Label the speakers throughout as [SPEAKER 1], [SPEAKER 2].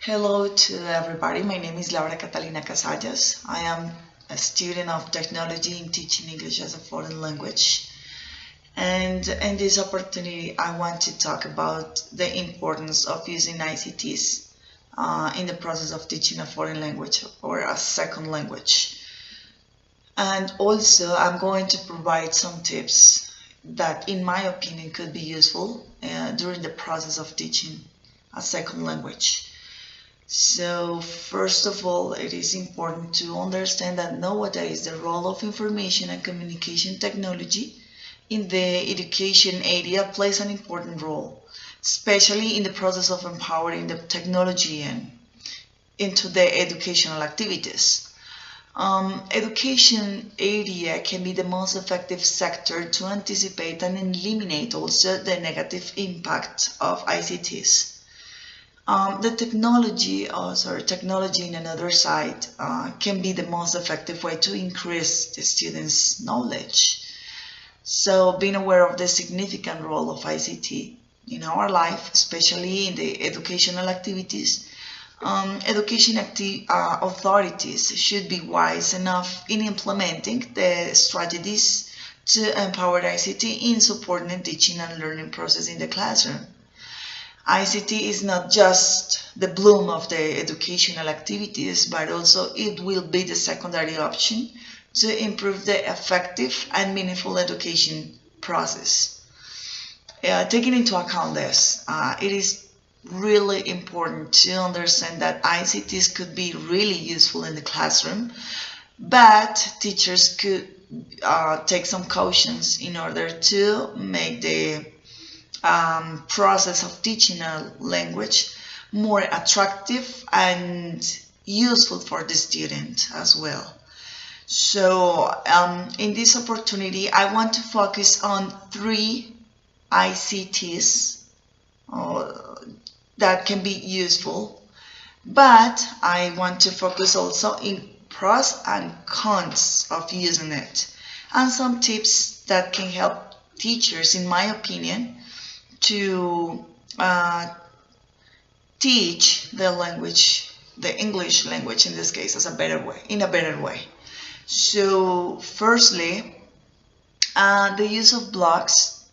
[SPEAKER 1] Hello to everybody. My name is Laura Catalina Casallas. I am a student of technology in teaching English as a foreign language. And in this opportunity, I want to talk about the importance of using ICTs in the process of teaching a foreign language or a second language. And also, I'm going to provide some tips that, in my opinion, could be useful during the process of teaching a second language. So first of all, it is important to understand that nowadays the role of information and communication technology in the education area plays an important role, especially in the process of empowering the technology and into the educational activities. Education area can be the most effective sector to anticipate and eliminate also the negative impact of ICTs. The technology in another side can be the most effective way to increase the students' knowledge. So being aware of the significant role of ICT in our life, especially in the educational activities, authorities should be wise enough in implementing the strategies to empower ICT in supporting the teaching and learning process in the classroom. ICT is not just the bloom of the educational activities, but also it will be the secondary option to improve the effective and meaningful education process. Taking into account this, it is really important to understand that ICTs could be really useful in the classroom, but teachers could take some cautions in order to make the process of teaching a language more attractive and useful for the student as well. So in this opportunity, I want to focus on 3 ICTs that can be useful, but I want to focus also in pros and cons of using it, and some tips that can help teachers, in my opinion, to teach the language, the English language in this case, in a better way. So firstly, the use of blocks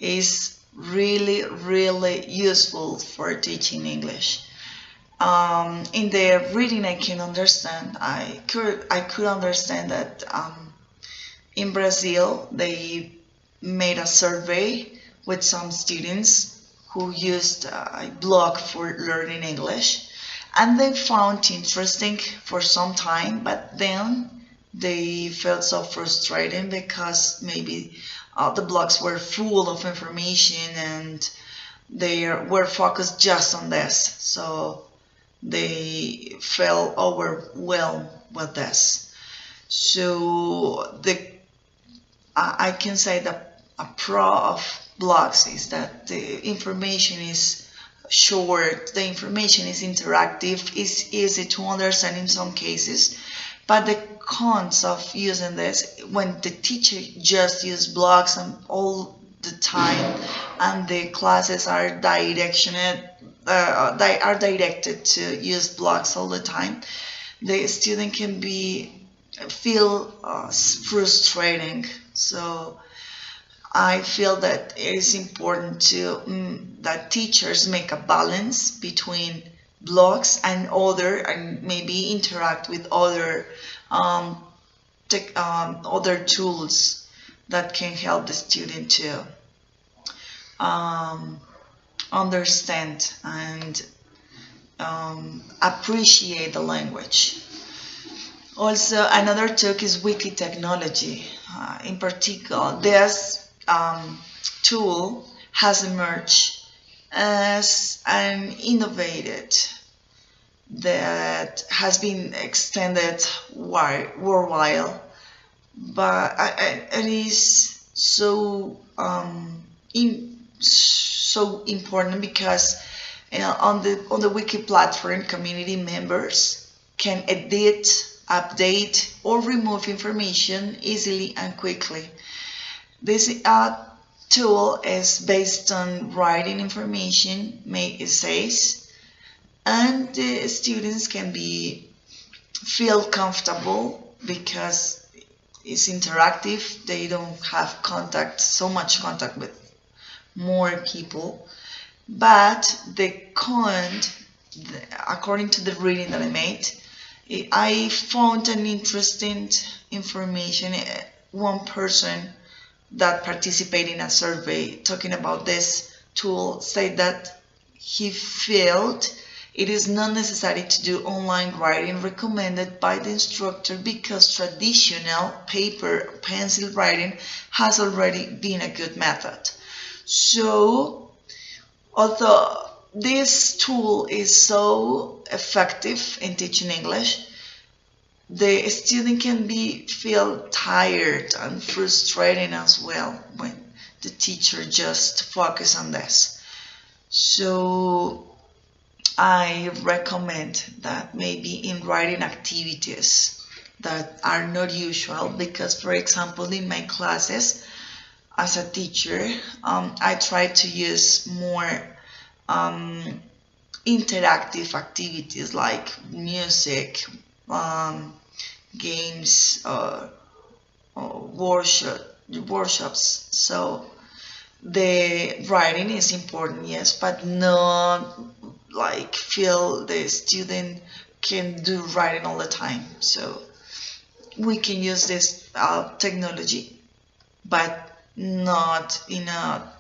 [SPEAKER 1] is really useful for teaching English. In the reading, I could understand that in Brazil they made a survey with some students who used a block for learning English, and they found interesting for some time, but then they felt so frustrated because maybe the blocks were full of information and they were focused just on this, so they felt overwhelmed with this. So I can say that a pro of blocks is that the information is short, the information is interactive, is easy to understand in some cases, but the cons of using this, when the teacher just uses blocks and all the time and the classes are directed to use blocks all the time, the student can feel frustrating. So I feel that it is important that teachers make a balance between blocks and maybe interact with other tools that can help the student to understand and appreciate the language. Also, another tool is wiki technology. In particular, this tool has emerged as an innovated that has been extended worldwide, but it is so so important because on the wiki platform, community members can edit, update, or remove information easily and quickly. This tool is based on writing information, essays, and the students can feel comfortable because it's interactive. They don't have so much contact with more people. But the con, according to the reading that I made, I found an interesting information. One person that participated in a survey talking about this tool said that he felt it is not necessary to do online writing recommended by the instructor because traditional paper pencil writing has already been a good method. So, although this tool is so effective in teaching English, the student can feel tired and frustrated as well when the teacher just focus on this. So I recommend that maybe in writing activities that are not usual, because for example in my classes as a teacher, I try to use more interactive activities like music, games, or workshops. So the writing is important, yes, but not like feel the student can do writing all the time. So we can use this technology, but not in a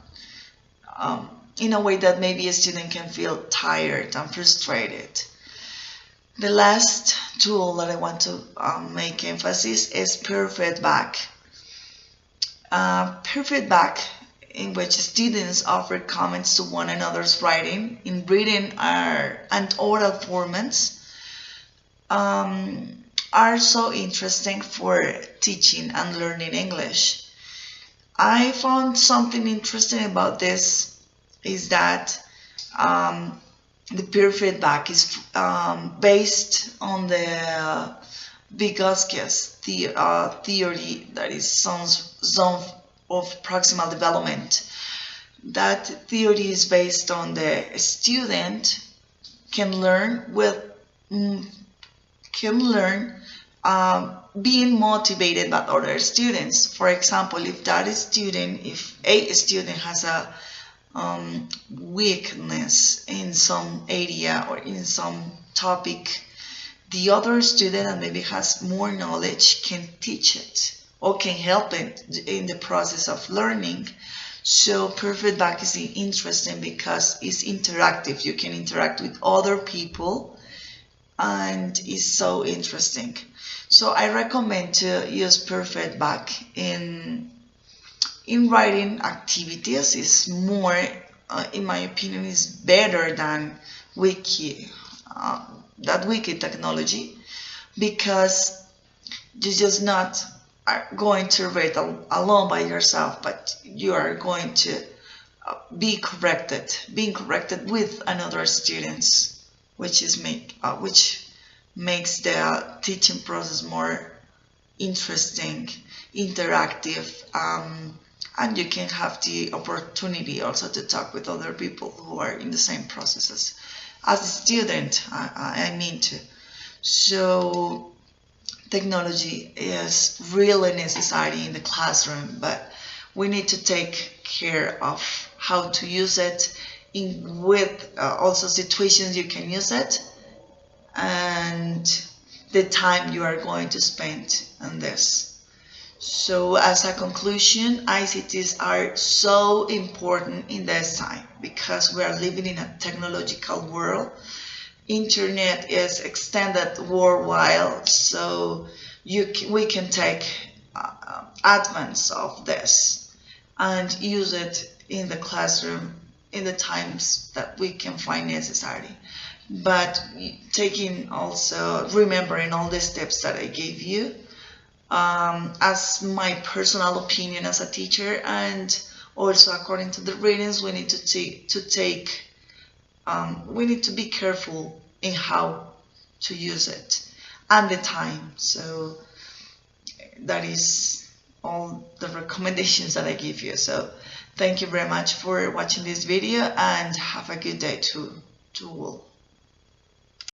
[SPEAKER 1] way that maybe a student can feel tired and frustrated. The last tool that I want to make emphasis is PerfectBack. PerfectBack, in which students offer comments to one another's writing in written and oral formats, are so interesting for teaching and learning English. I found something interesting about this is that the PerfectBack is based on the Vygotsky's theory, that is zone of proximal development. That theory is based on the student can learn being motivated by other students. For example, if a student has a weakness in some area or in some topic, the other student that maybe has more knowledge can teach it or can help it in the process of learning. So PerfectBack is interesting because it's interactive. You can interact with other people and it's so interesting. So I recommend to use PerfectBack in writing activities. Is more, in my opinion, is better than Wiki technology, because you're just not going to read alone by yourself, but you are going to being corrected with another students, which makes the teaching process more interesting, interactive, and you can have the opportunity also to talk with other people who are in the same processes as a student, I mean to. So technology is really necessary in the classroom, but we need to take care of how to use it with also situations you can use it, and the time you are going to spend on this. So as a conclusion, ICTs are so important in this time because we are living in a technological world. Internet is extended worldwide, so we can take advance of this and use it in the classroom in the times that we can find necessary. But remembering all the steps that I gave you, as my personal opinion as a teacher, and also according to the readings, we need to be careful in how to use it and the time. So that is all the recommendations that I give you. So thank you very much for watching this video, and have a good day to all.